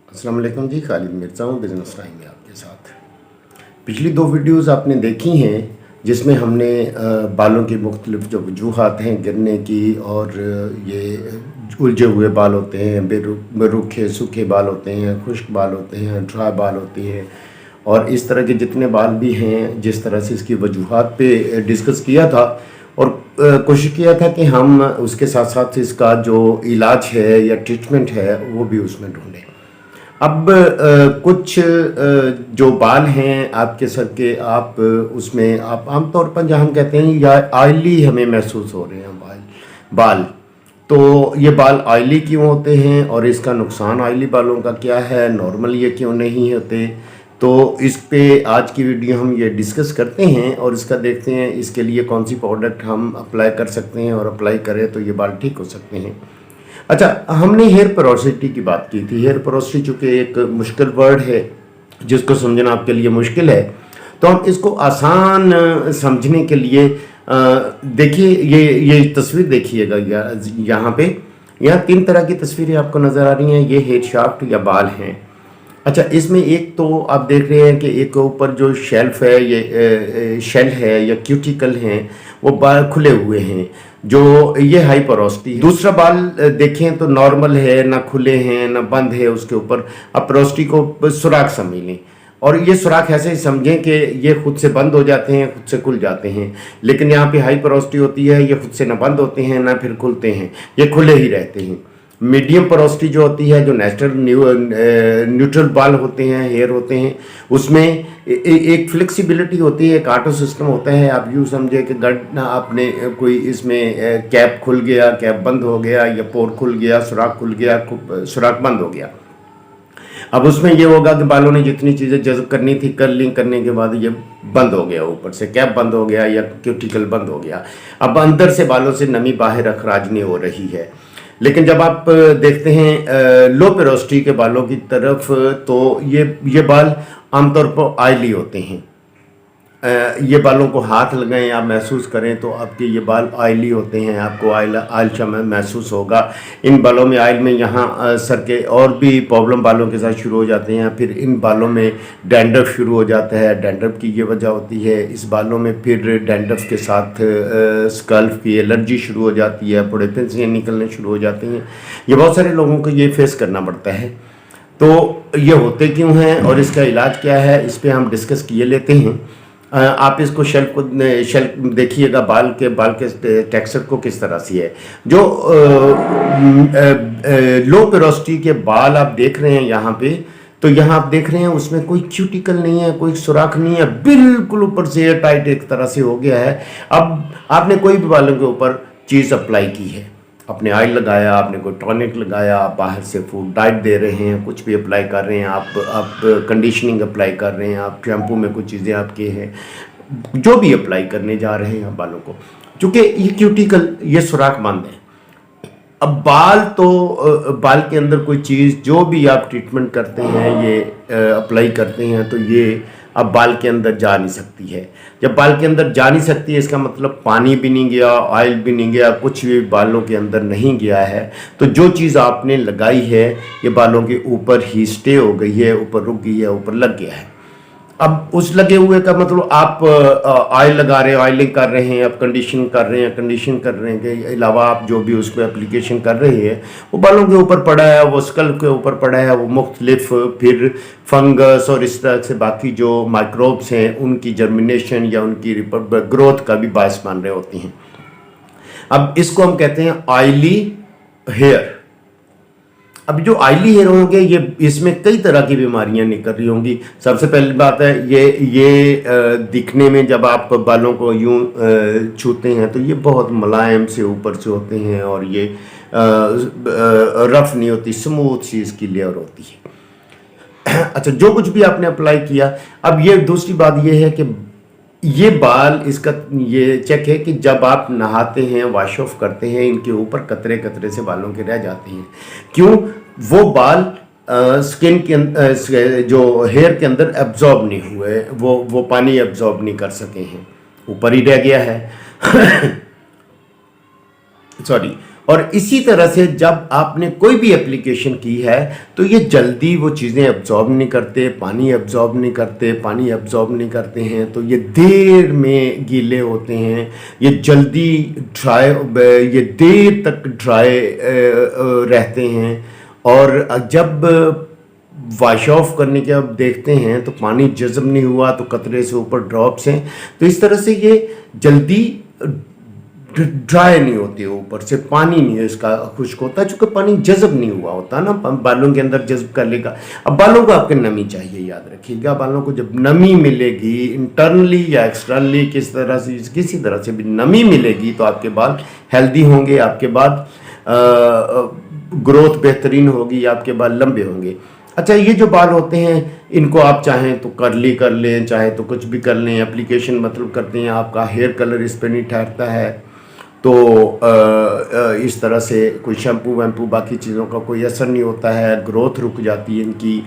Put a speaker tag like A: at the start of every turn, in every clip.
A: अस्सलाम वालेकुम जी, खालिद मिर्ज़ा हूँ बिज़नेस टाइम में आपके साथ। पिछली 2 वीडियोज़ आपने देखी हैं जिसमें हमने बालों की मुख्तलिफ़ जो वजूहात हैं गिरने की और ये उलझे हुए बाल होते हैं, बेरुखे सूखे बाल होते हैं, खुश्क बाल होते हैं, ड्राई बाल होती हैं और इस तरह के जितने बाल भी हैं जिस तरह से इसकी वजूहात पे डिस्कस किया था और कोशिश किया था कि हम उसके साथ साथ इसका जो इलाज है या ट्रीटमेंट है वो भी उसमें ढूँढें। अब कुछ जो बाल हैं आपके सर के आप उसमें आप आमतौर पर जहाँ हम कहते हैं या ऑयली हमें महसूस हो रहे हैं बाल बाल तो ये बाल ऑयली क्यों होते हैं और इसका नुकसान ऑयली बालों का क्या है, नॉर्मल ये क्यों नहीं होते। तो इस पे आज की वीडियो हम ये डिस्कस करते हैं और इसका देखते हैं इसके लिए कौन सी प्रोडक्ट हम अप्लाई कर सकते हैं और अप्लाई करें तो ये बाल ठीक हो सकते हैं। अच्छा, हमने हेयर पोरोसिटी की बात की थी। हेयर पोरोसिटी चूँकि एक मुश्किल वर्ड है जिसको समझना आपके लिए मुश्किल है, तो हम इसको आसान समझने के लिए देखिए ये तस्वीर देखिएगा यहाँ पे। यहाँ 3 तरह की तस्वीरें आपको नज़र आ रही हैं। ये हेड शाफ्ट या बाल हैं। अच्छा, इसमें एक तो आप देख रहे हैं कि एक ऊपर जो शेल्फ है ये शेल है या क्यूटिकल हैं वो बाल खुले हुए हैं जो ये हाई पोरोसिटी है। दूसरा बाल देखें तो नॉर्मल है, ना खुले हैं ना बंद है उसके ऊपर। अब पोरोसिटी को सुराख समझ लें और ये सुराख ऐसे ही समझें कि ये खुद से बंद हो जाते हैं, खुद से खुल जाते हैं। लेकिन यहाँ पे हाई पोरोसिटी होती है, ये खुद से ना बंद होते हैं ना फिर खुलते हैं, ये खुले ही रहते हैं। मीडियम पोरोसिटी जो होती है, जो नेचुरल न्यूट्रल बाल होते हैं, हेयर होते हैं, उसमें एक फ्लेक्सिबिलिटी होती है, एक ऑटो सिस्टम होता है। आप यूँ समझे कि गट आपने कोई इसमें कैप खुल गया, कैप बंद हो गया या पोर खुल गया, सुराख खुल गया, सुराख बंद हो गया। अब उसमें ये होगा कि बालों ने जितनी चीज़ें जज़ब करनी थी कर्लिंग करने के बाद ये बंद हो गया, ऊपर से कैप बंद हो गया या क्यूटिकल बंद हो गया। अब अंदर से बालों से नमी बाहर अखराज नहीं हो रही है। लेकिन जब आप देखते हैं लो पोरोसिटी के बालों की तरफ तो ये बाल आमतौर पर ऑयली होते हैं। ये बालों को हाथ लगाएं आप महसूस करें तो आपके ये बाल ऑयली होते हैं, आपको ऑयल सा महसूस होगा। इन बालों में ऑयल में यहाँ सर के और भी प्रॉब्लम बालों के साथ शुरू हो जाते हैं। फिर इन बालों में डैंड्रफ शुरू हो जाता है, डैंड्रफ की ये वजह होती है। इस बालों में फिर डैंड्रफ के साथ स्कल्फ की एलर्जी शुरू हो जाती है, बुढ़ापे से निकलने शुरू हो जाते हैं। ये बहुत सारे लोगों को ये फेस करना पड़ता है। तो ये होते क्यों हैं और इसका इलाज क्या है, इस पर हम डिस्कस किए लेते हैं। आप इसको शेल्फ देखिएगा, बाल के टेक्सचर को किस तरह से है। जो लो पोरोसिटी के बाल आप देख रहे हैं यहाँ पे, तो यहाँ आप देख रहे हैं उसमें कोई क्यूटिकल नहीं है, कोई सुराख नहीं है, बिल्कुल ऊपर से एयर टाइट एक तरह से हो गया है। अब आपने कोई भी बालों के ऊपर चीज़ अप्लाई की है, आपने ऑयल लगाया, आपने कोई टॉनिक लगाया, आप बाहर से फूड डाइट दे रहे हैं, कुछ भी अप्लाई कर रहे हैं, आप कंडीशनिंग अप्लाई कर रहे हैं, आप शैम्पू में कुछ चीज़ें आपके हैं, जो भी अप्लाई करने जा रहे हैं बालों को, चूँकि ये क्यूटिकल ये सुराख बंद है। अब बाल के अंदर कोई चीज़ जो भी आप ट्रीटमेंट करते हैं ये अप्लाई करते हैं तो ये अब बाल के अंदर जा नहीं सकती है। जब बाल के अंदर जा नहीं सकती है इसका मतलब पानी भी नहीं गया, ऑयल भी नहीं गया, कुछ भी बालों के अंदर नहीं गया है। तो जो चीज़ आपने लगाई है ये बालों के ऊपर ही स्टे हो गई है, ऊपर रुक गई है, ऊपर लग गया है। अब उस लगे हुए का मतलब आप ऑयल लगा रहे हैं, ऑयलिंग कर रहे हैं, आप कंडीशन कर रहे हैं, कंडीशन कर रहे हैं के अलावा आप जो भी उस पर एप्लीकेशन कर रहे हैं वो बालों के ऊपर पड़ा है, वो स्कल्प के ऊपर पड़ा है, वो मुख्तलिफ फिर फंगस और इस तरह से बाकी जो माइक्रोब्स हैं उनकी जर्मिनेशन या उनकी ग्रोथ का भी बायस मान रहे होती हैं। अब इसको हम कहते हैं ऑयली हेयर। अब जो ऑयली हेयर होंगे ये इसमें कई तरह की बीमारियां निकल रही होंगी। सबसे पहली बात है ये दिखने में जब आप बालों को यूं छूते हैं तो ये बहुत मुलायम से ऊपर से होते हैं और ये रफ नहीं होती, स्मूथ सी इसकी लेयर होती है। अच्छा, जो कुछ भी आपने अप्लाई किया, अब ये दूसरी बात ये है कि ये बाल इसका ये चेक है कि जब आप नहाते हैं, वॉश ऑफ करते हैं, इनके ऊपर कतरे कतरे से बालों के रह जाते हैं। क्यों? वो बाल स्किन के जो हेयर के अंदर एब्जॉर्ब नहीं हुए, वो पानी एब्जॉर्ब नहीं कर सके हैं, ऊपर ही रह गया है। सॉरी, और इसी तरह से जब आपने कोई भी एप्लीकेशन की है तो ये जल्दी वो चीज़ें एब्जॉर्ब नहीं करते, पानी एब्जॉर्ब नहीं करते हैं, तो ये देर में गीले होते हैं, ये जल्दी ड्राई, ये देर तक ड्राई रहते हैं। और जब वॉश ऑफ करने के अब देखते हैं तो पानी जज़ब नहीं हुआ, तो कतरे से ऊपर ड्रॉप्स हैं, तो इस तरह से ये जल्दी ड्राई नहीं होती है, ऊपर से पानी नहीं है इसका खुश्क होता है, चूँकि पानी जज़ब नहीं हुआ होता ना, बालों के अंदर जज़ब कर लेगा। अब बालों को आपके नमी चाहिए, याद रखिएगा, बालों को जब नमी मिलेगी इंटरनली या एक्सटर्नली किसी तरह से भी नमी मिलेगी तो आपके बाल हेल्दी होंगे, आपके बाद ग्रोथ बेहतरीन होगी, आपके बाल लंबे होंगे। अच्छा, ये जो बाल होते हैं इनको आप चाहें तो कर्ली कर लें, चाहे तो कुछ भी कर लें, एप्लीकेशन मतलब करते हैं, आपका हेयर कलर इस पर नहीं ठहरता है तो इस तरह से कोई शैम्पू वैम्पू बाकी चीज़ों का कोई असर नहीं होता है, ग्रोथ रुक जाती है इनकी,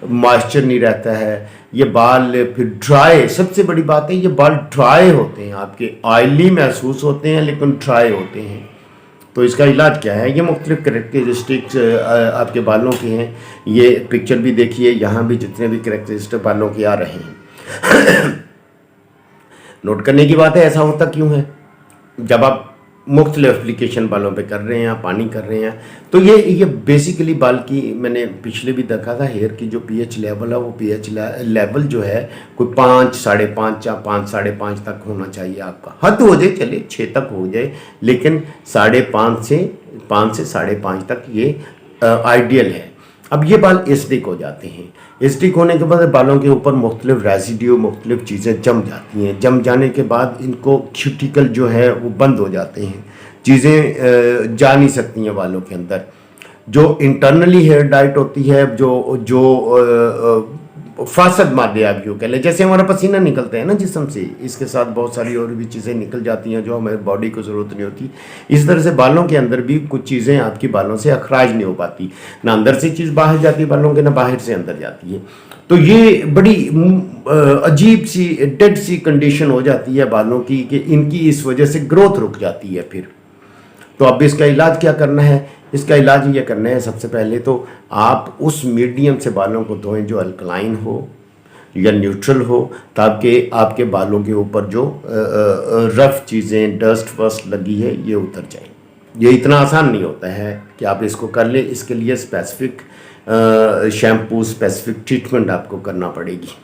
A: मॉइस्चर नहीं रहता है, ये बाल फिर ड्राई, सबसे बड़ी बात है ये बाल ड्राई होते हैं, आपके ऑयली महसूस होते हैं लेकिन ड्राई होते हैं। तो इसका इलाज क्या है? ये मुख्तलिफ करेक्टरिस्टिक्स आपके बालों के हैं, ये पिक्चर भी देखिए, यहाँ भी जितने भी करेक्टरिस्टिक बालों के आ रहे हैं। नोट करने की बात है, ऐसा होता क्यों है? जब आप मुख्तलिफ एप्लीकेशन बालों पे कर रहे हैं, पानी कर रहे हैं, तो ये बेसिकली बाल की, मैंने पिछले भी देखा था, हेयर की जो पीएच लेवल है वो पीएच लेवल जो है कोई 5, 5.5 या 5, 5.5 तक होना चाहिए आपका। हद हो जाए चलिए 6 तक हो जाए, लेकिन 5.5 से 5.5 तक ये आइडियल है। अब ये बाल एसिडिक हो जाते हैं, एसिडिक होने के बाद बालों के ऊपर मुख्तलिफ रेजिड्यू, मुख्तलिफ चीज़ें जम जाती हैं, जम जाने के बाद इनको क्यूटिकल जो है वो बंद हो जाते हैं, चीज़ें जा नहीं सकती हैं बालों के अंदर। जो इंटरनली हेयर डाइट होती है, जो फासद मादे आप यूँ कह लें, जैसे हमारा पसीना निकलता है ना जिस्म से, इसके साथ बहुत सारी और भी चीज़ें निकल जाती हैं जो हमारे बॉडी को ज़रूरत नहीं होती। इस तरह से बालों के अंदर भी कुछ चीज़ें आपकी बालों से अखराज नहीं हो पाती, ना अंदर से चीज़ बाहर जाती है बालों के, ना बाहर से अंदर जाती है। तो ये बड़ी अजीब सी डेड सी कंडीशन हो जाती है बालों की कि इनकी इस वजह से ग्रोथ रुक जाती है। फिर तो अब इसका इलाज क्या करना है? इसका इलाज ये करना है, सबसे पहले तो आप उस मीडियम से बालों को धोएं जो अल्कलाइन हो या न्यूट्रल हो, ताकि आपके बालों के ऊपर जो रफ चीज़ें, डस्ट वस्ट लगी है ये उतर जाए। ये इतना आसान नहीं होता है कि आप इसको कर लें, इसके लिए स्पेसिफिक शैम्पू, स्पेसिफिक ट्रीटमेंट आपको करना पड़ेगी।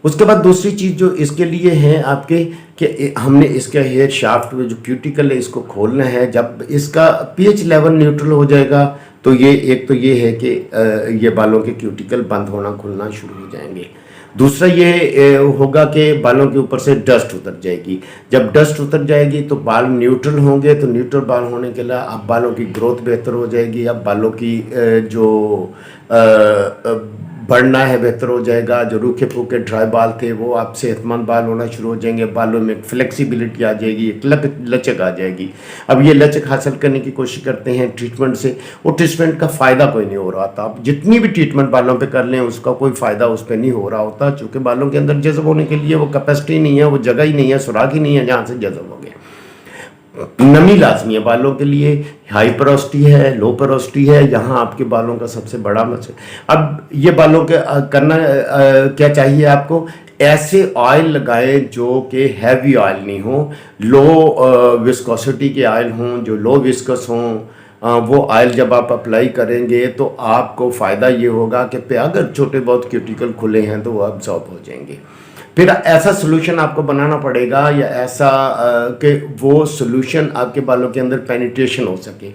A: उसके बाद दूसरी चीज़ जो इसके लिए है आपके, कि हमने इसके हेयर शाफ्ट में जो क्यूटिकल है इसको खोलना है। जब इसका पीएच लेवल न्यूट्रल हो जाएगा तो ये एक तो ये है कि ये बालों के क्यूटिकल बंद होना खुलना शुरू हो जाएंगे। दूसरा ये होगा कि बालों के ऊपर से डस्ट उतर जाएगी। जब डस्ट उतर जाएगी तो बाल न्यूट्रल होंगे, तो न्यूट्रल बाल होने के लिए अब बालों की ग्रोथ बेहतर हो जाएगी, अब बालों की जो बढ़ना है बेहतर हो जाएगा। जो रूखे फूके ड्राई बाल थे वो आप सेहतमंद बाल होना शुरू हो जाएंगे, बालों में फ्लेक्सिबिलिटी आ जाएगी, एक लचक आ जाएगी। अब ये लचक हासिल करने की कोशिश करते हैं ट्रीटमेंट से, वो ट्रीटमेंट का फ़ायदा कोई नहीं हो रहा था। आप जितनी भी ट्रीटमेंट बालों पे कर लें उसका कोई फ़ायदा उस पर नहीं हो रहा होता, चूँकि बालों के अंदर जज़ब होने के लिए वो कैपेसिटी नहीं है, वो जगह ही नहीं है, सुराख ही नहीं है जहाँ से जज़ब हो गया। नमी लाजमी है बालों के लिए, हाई पोरोसिटी है, लो पोरोसिटी है, यहाँ आपके बालों का सबसे बड़ा मसला। अब ये बालों के करना क्या चाहिए आपको? ऐसे ऑयल लगाएं जो कि हैवी ऑयल नहीं हो, लो विस्कोसिटी के ऑयल हों, जो लो विस्कस हों। वो ऑयल जब आप अप्लाई करेंगे तो आपको फ़ायदा ये होगा कि अगर छोटे बहुत क्यूटिकल खुले हैं तो वो अब्जॉर्ब हो जाएंगे। फिर ऐसा सोल्यूशन आपको बनाना पड़ेगा, या ऐसा कि वो सोल्यूशन आपके बालों के अंदर पेनिट्रेशन हो सके।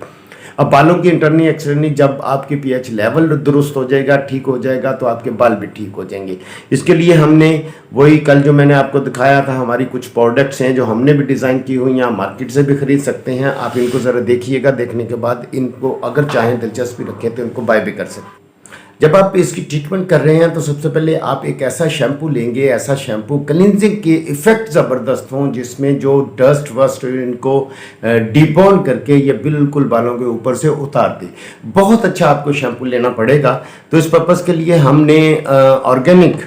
A: अब बालों की इंटरनली एक्सटर्नली जब आपके पीएच लेवल दुरुस्त हो जाएगा, ठीक हो जाएगा, तो आपके बाल भी ठीक हो जाएंगे। इसके लिए हमने वही कल जो मैंने आपको दिखाया था, हमारी कुछ प्रोडक्ट्स हैं जो हमने भी डिज़ाइन की हुई हैं, मार्केट से भी ख़रीद सकते हैं। आप इनको ज़रा देखिएगा, देखने के बाद इनको अगर चाहें दिलचस्पी रखें तो इनको बाय भी कर सकते हैं। जब आप इसकी ट्रीटमेंट कर रहे हैं तो सबसे पहले आप एक ऐसा शैम्पू लेंगे, ऐसा शैम्पू क्लिनजिंग के इफ़ेक्ट ज़बरदस्त हों, जिसमें जो डस्ट वस्ट इनको डिबॉर्न करके ये बिल्कुल बालों के ऊपर से उतार दे। बहुत अच्छा आपको शैम्पू लेना पड़ेगा। तो इस पर्पज़ के लिए हमने ऑर्गेनिक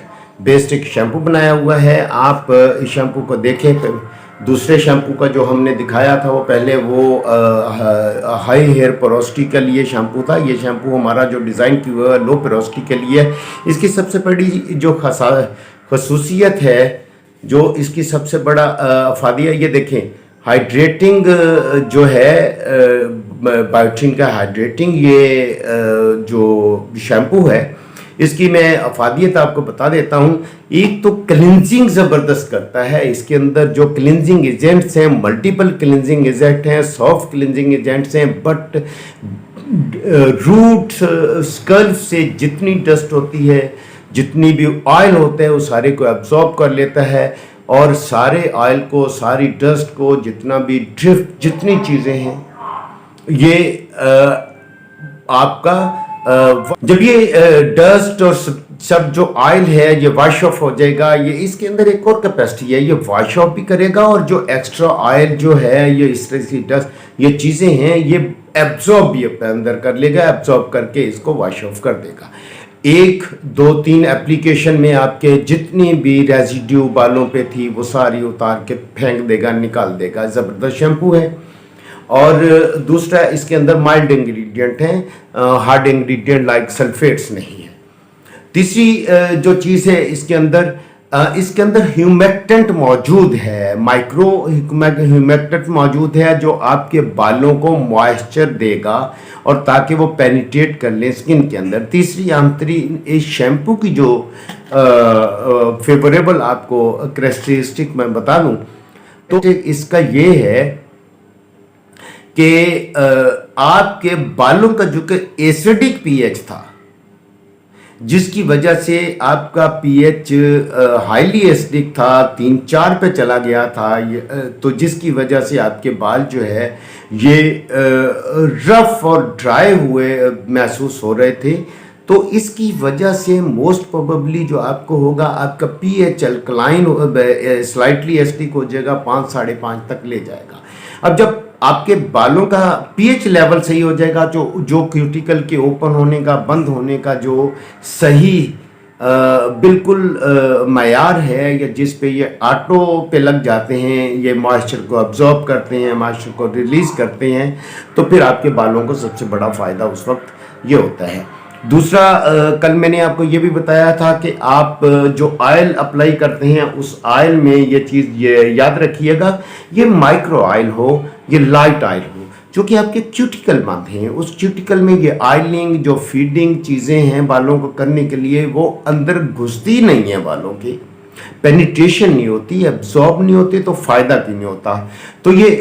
A: बेस्ड एक शैम्पू बनाया हुआ है। आप इस शैम्पू को देखें, दूसरे शैम्पू का जो हमने दिखाया था वो पहले वो हाई हेयर पोरोसिटी के लिए शैम्पू था। ये शैम्पू हमारा जो डिज़ाइन की हुआ है लो पोरोसिटी के लिए है। इसकी सबसे बड़ी जो खसूसियत है, जो इसकी सबसे बड़ा फायदा, ये देखें हाइड्रेटिंग जो है बायोटिन का हाइड्रेटिंग ये जो शैम्पू है, इसकी मैं अफादियत आपको बता देता हूँ। एक तो क्लिनजिंग ज़बरदस्त करता है। इसके अंदर जो क्लिनजिंग एजेंट्स हैं, मल्टीपल क्लिनजिंग एजेंट हैं, सॉफ्ट क्लिनजिंग एजेंट्स हैं, बट रूट स्कल्प से जितनी डस्ट होती है, जितनी भी ऑयल होते हैं, वो सारे को एब्जॉर्ब कर लेता है और सारे ऑयल को, सारी डस्ट को, जितना भी ड्रिफ्ट, जितनी चीज़ें हैं, ये आपका जब ये डस्ट और सब जो ऑयल है ये वॉश ऑफ हो जाएगा। ये इसके अंदर एक और कैपेसिटी है, ये वॉश ऑफ भी करेगा और जो एक्स्ट्रा ऑयल जो है, ये इस तरह की डस्ट, ये चीज़ें हैं, ये एब्जॉर्ब भी अपने अंदर कर लेगा, एब्जॉर्ब करके इसको वॉश ऑफ कर देगा। 1, 2, 3 एप्लीकेशन में आपके जितनी भी रेजिड्यू बालों पे थी वो सारी उतार के फेंक देगा, निकाल देगा। ज़बरदस्त शैम्पू है। और दूसरा, इसके अंदर माइल्ड इंग्रेडिएंट हैं, हार्ड इंग्रेडिएंट लाइक सल्फेट्स नहीं है। तीसरी जो चीज़ है इसके अंदर ह्यूमेक्टेंट मौजूद है, माइक्रो ह्यूमेक्टेंट मौजूद है, जो आपके बालों को मॉइस्चर देगा और ताकि वो पेनिट्रेट कर लें स्किन के अंदर। तीसरी आंतरी इस शैम्पू की जो फेवरेबल आपको करेक्टरिस्टिक मैं बता दूं तो इसका ये है कि आपके बालों का जो कि एसिडिक पीएच था, जिसकी वजह से आपका पीएच हाईली एसिडिक था, 3-4 पे चला गया था, तो जिसकी वजह से आपके बाल जो है ये रफ और ड्राई हुए महसूस हो रहे थे। तो इसकी वजह से मोस्ट प्रोबेबली जो आपको होगा, आपका पीएच अल्कलाइन स्लाइटली एसिडिक हो जाएगा, 5-5.5 तक ले जाएगा। अब जब आपके बालों का पीएच लेवल सही हो जाएगा, जो क्यूटिकल के ओपन होने का, बंद होने का जो सही बिल्कुल मयार है, या जिस पे ये ऑटो पे लग जाते हैं, ये मॉइस्चर को अब्जॉर्ब करते हैं, मॉइस्चर को रिलीज़ करते हैं, तो फिर आपके बालों को सबसे बड़ा फ़ायदा उस वक्त ये होता है। दूसरा, कल मैंने आपको ये भी बताया था कि आप जो ऑयल अप्लाई करते हैं उस ऑयल में ये चीज़ ये याद रखिएगा, ये माइक्रो ऑयल हो, ये लाइट ऑयल हो, जो कि आपके क्यूटिकल बांधे हैं, उस क्यूटिकल में ये ऑयलिंग जो फीडिंग चीज़ें हैं बालों को करने के लिए, वो अंदर घुसती नहीं है, बालों की पेनिट्रेशन नहीं होती, एब्जॉर्ब नहीं होती, तो फ़ायदा भी नहीं होता। तो ये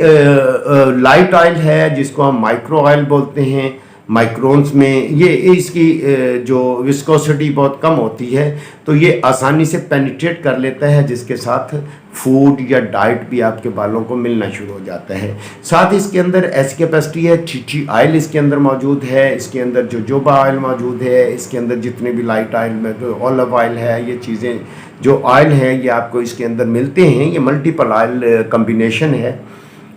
A: लाइट ऑयल है, जिसको हम माइक्रो ऑयल बोलते हैं। माइक्रोन्स में ये इसकी जो विस्कोसिटी बहुत कम होती है, तो ये आसानी से पेनिट्रेट कर लेता है, जिसके साथ फूड या डाइट भी आपके बालों को मिलना शुरू हो जाता है। साथ ही इसके अंदर ऐसी कैपेसिटी है, टी ऑयल इसके अंदर मौजूद है, इसके अंदर जोजोबा ऑयल मौजूद है, इसके अंदर जितने भी लाइट ऑयल में ऑलिव ऑयल है, ये चीज़ें जो ऑयल हैं ये आपको इसके अंदर मिलते हैं। ये मल्टीपल ऑयल कम्बिनेशन है,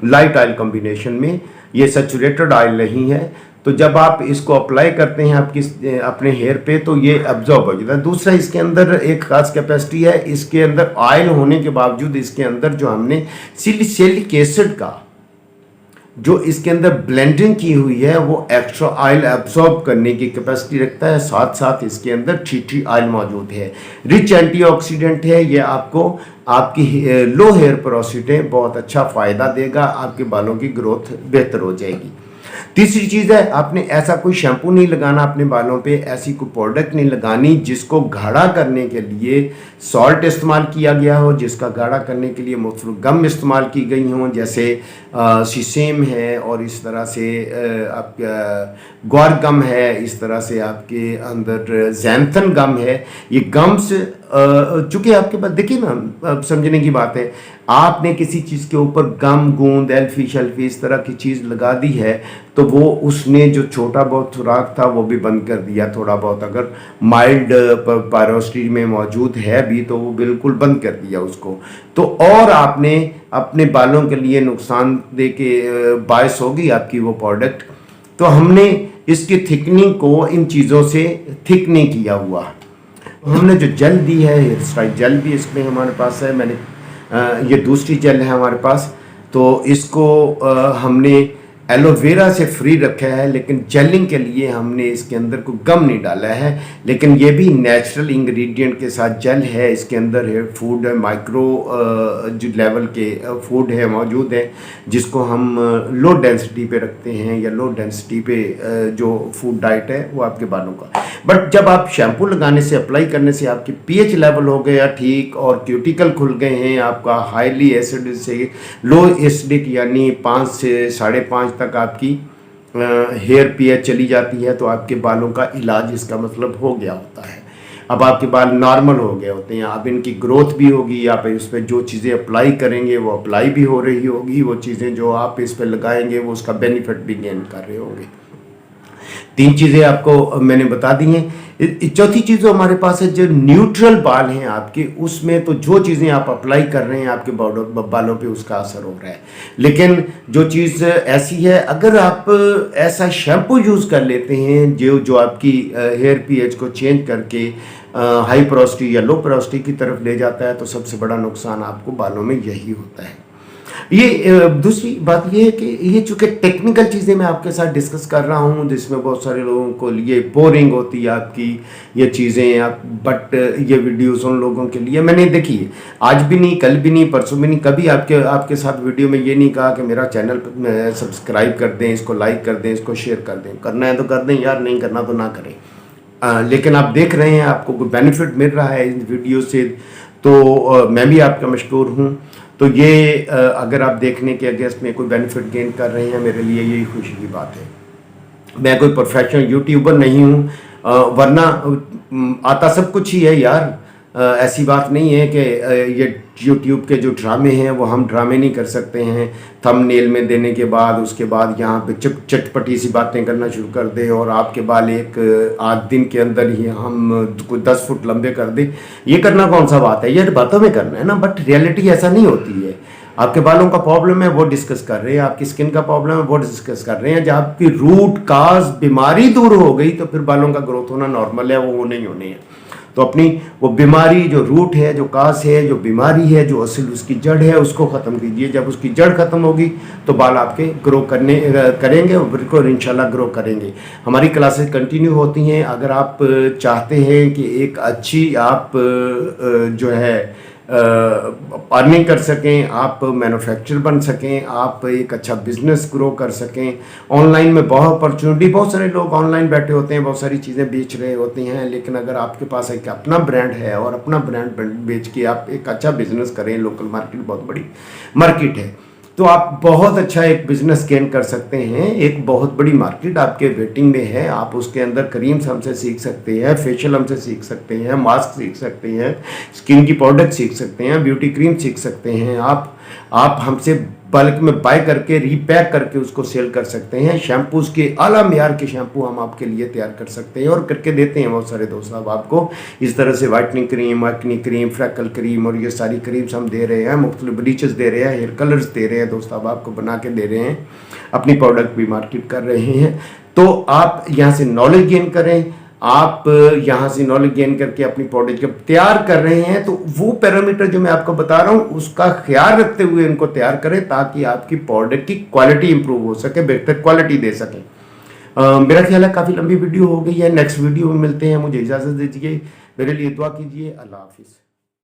A: लाइट ऑयल कम्बिनेशन में, ये सैचुरेटेड ऑयल नहीं है। तो जब आप इसको अप्लाई करते हैं आपकी अपने हेयर पे, तो ये अब्जॉर्ब हो जाता है। दूसरा, इसके अंदर एक खास कैपेसिटी है, इसके अंदर ऑयल होने के बावजूद इसके अंदर जो हमने सिलिक एसिड का जो इसके अंदर ब्लेंडिंग की हुई है, वो एक्स्ट्रा ऑयल एब्जॉर्ब करने की कैपेसिटी रखता है। साथ साथ इसके अंदर टी ऑयल मौजूद है, रिच एंटीऑक्सीडेंट है, ये आपको आपकी लो हेयर पोरोसिटी बहुत अच्छा फ़ायदा देगा, आपके बालों की ग्रोथ बेहतर हो जाएगी। तीसरी चीज़ है, आपने ऐसा कोई शैम्पू नहीं लगाना अपने बालों पे, ऐसी कोई प्रोडक्ट नहीं लगानी जिसको गाढ़ा करने के लिए सॉल्ट इस्तेमाल किया गया हो, जिसका गाढ़ा करने के लिए मुख्तलिफ गम इस्तेमाल की गई हों, जैसे सीसेम है, और इस तरह से आपका ग्वार गम है, इस तरह से आपके अंदर जैंथन गम है। ये गम्स चूँकि आपके पास, देखिए ना, अब समझने की बात है, आपने किसी चीज़ के ऊपर गम, गूंद, एल्फी शल्फी इस तरह की चीज़ लगा दी है, तो वो उसने जो छोटा बहुत सुराख था वो भी बंद कर दिया। थोड़ा बहुत अगर माइल्ड पोरोसिटी में मौजूद है भी, तो वो बिल्कुल बंद कर दिया उसको। तो और आपने अपने बालों के लिए नुकसान दे के बायस होगी आपकी वो प्रोडक्ट। तो हमने इसकी थिकनिंग को इन चीज़ों से थिक नहीं किया हुआ। हमने जो जेल दी है, हेयर स्टाइल जेल भी इसमें हमारे पास है, मैंने ये दूसरी जेल है हमारे पास। तो इसको हमने एलोवेरा से फ्री रखा है, लेकिन जेलिंग के लिए हमने इसके अंदर कोई गम नहीं डाला है, लेकिन ये भी नेचुरल इंग्रेडिएंट के साथ जेल है। इसके अंदर है फूड है, माइक्रो जो लेवल के फूड है मौजूद है, जिसको हम लो डेंसिटी पे रखते हैं, या लो डेंसिटी पे जो फूड डाइट है वो आपके बालों का। बट जब आप शैम्पू लगाने से, अप्लाई करने से आपकी पीएच लेवल हो गया ठीक, और क्यूटिकल खुल गए हैं, आपका हाईली एसिड से लो एसिडिक यानी 5 से 5.5 तक आपकी हेयर पीएच चली जाती है, तो आपके बालों का इलाज इसका मतलब हो गया होता है। अब आपके बाल नॉर्मल हो गए होते हैं, अब इनकी ग्रोथ भी होगी, आप इस पर जो चीज़ें अप्लाई करेंगे वो अप्लाई भी हो रही होगी, वो चीज़ें जो आप इस पर लगाएंगे वो उसका बेनिफिट भी गेन कर रहे होंगे। 3 चीज़ें आपको मैंने बता दी हैं। चौथी चीज़ जो हमारे पास है, जो न्यूट्रल बाल हैं आपके, उसमें तो जो चीज़ें आप अप्लाई कर रहे हैं आपके बालों पे उसका असर हो रहा है। लेकिन जो चीज़ ऐसी है, अगर आप ऐसा शैम्पू यूज़ कर लेते हैं जो आपकी हेयर पीएच को चेंज करके हाई पोरोसिटी या लो पोरोसिटी की तरफ ले जाता है, तो सबसे बड़ा नुकसान आपको बालों में यही होता है। ये दूसरी बात ये है कि ये चूँकि टेक्निकल चीज़ें मैं आपके साथ डिस्कस कर रहा हूँ, जिसमें बहुत सारे लोगों को लिए बोरिंग होती है आपकी ये चीज़ें, आप बट ये वीडियोस उन लोगों के लिए मैंने देखी है, आज भी नहीं, कल भी नहीं, परसों भी नहीं, कभी आपके साथ वीडियो में ये नहीं कहा कि मेरा चैनल सब्सक्राइब कर दें, इसको लाइक कर दें, इसको शेयर कर दें। करना है तो कर दें यार, नहीं करना तो ना करें। लेकिन आप देख रहे हैं, आपको कोई बेनिफिट मिल रहा है इन वीडियो से, तो मैं भी आपका मशकूर हूँ। तो ये अगर आप देखने के अगेंस्ट में कोई बेनिफिट गेन कर रहे हैं, मेरे लिए यही खुशी की बात है। मैं कोई प्रोफेशनल यूट्यूबर नहीं हूँ, वरना आता सब कुछ ही है यार। ऐसी बात नहीं है कि ये यूट्यूब के जो ड्रामे हैं वो हम ड्रामे नहीं कर सकते हैं। थंबनेल में देने के बाद उसके बाद यहाँ पे चटपटी सी बातें करना शुरू कर दे और आपके बाल एक आध दिन के अंदर ही हम कोई 10 फुट लंबे कर दे, ये करना कौन सा बात है? ये बातों में करना है ना, बट रियलिटी ऐसा नहीं होती है। आपके बालों का प्रॉब्लम है वो डिस्कस कर रहे हैं, आपकी स्किन का प्रॉब्लम है वो डिस्कस कर रहे हैं। जब आपकी रूट काज बीमारी दूर हो गई तो फिर बालों का ग्रोथ होना नॉर्मल है, वो नहीं होने है। तो अपनी वो बीमारी जो रूट है, जो काज है, जो बीमारी है, जो असल उसकी जड़ है, उसको ख़त्म कीजिए। जब उसकी जड़ ख़त्म होगी तो बाल आपके ग्रो करेंगे और बिल्कुल इंशाल्लाह ग्रो करेंगे। हमारी क्लासेस कंटिन्यू होती हैं। अगर आप चाहते हैं कि एक अच्छी आप जो है अर्निंग कर सकें, आप मैन्युफैक्चर बन सकें, आप एक अच्छा बिजनेस ग्रो कर सकें, ऑनलाइन में बहुत अपॉर्चुनिटी, बहुत सारे लोग ऑनलाइन बैठे होते हैं, बहुत सारी चीज़ें बेच रहे होते हैं। लेकिन अगर आपके पास एक अपना ब्रांड है और अपना ब्रांड बेच के आप एक अच्छा बिजनेस करें, लोकल मार्केट बहुत बड़ी मार्केट है, तो आप बहुत अच्छा एक बिजनेस गेन कर सकते हैं। एक बहुत बड़ी मार्केट आपके वेटिंग में है। आप उसके अंदर क्रीम्स हमसे सीख सकते हैं, फेशियल हमसे सीख सकते हैं, मास्क सीख सकते हैं, स्किन की प्रोडक्ट सीख सकते हैं, ब्यूटी क्रीम सीख सकते हैं। आप हमसे बल्क में बाय करके रीपैक करके उसको सेल कर सकते हैं। शैम्पूज के आला मेयार के शैम्पू हम आपके लिए तैयार कर सकते हैं और करके देते हैं बहुत सारे दोस्त साहब आपको। इस तरह से whitening cream, acne cream, freckle cream और ये सारी क्रीम्स हम दे रहे हैं, मुख्तलिफ ब्लीचेस दे रहे हैं, हेयर कलर्स दे रहे हैं, दोस्त साहब आपको बना के दे रहे हैं, अपनी प्रोडक्ट भी मार्केट कर रहे हैं। तो आप यहाँ से नॉलेज गेन करें, आप यहाँ से नॉलेज गेन करके अपनी प्रोडक्ट जब तैयार कर रहे हैं तो वो पैरामीटर जो मैं आपको बता रहा हूँ उसका ख्याल रखते हुए इनको तैयार करें, ताकि आपकी प्रोडक्ट की क्वालिटी इंप्रूव हो सके, बेहतर क्वालिटी दे सकें। मेरा ख्याल है काफ़ी लंबी वीडियो हो गई है। नेक्स्ट वीडियो में मिलते हैं, मुझे इजाज़त दीजिए, मेरे लिए दुआ कीजिए। अल्लाह हाफिज़।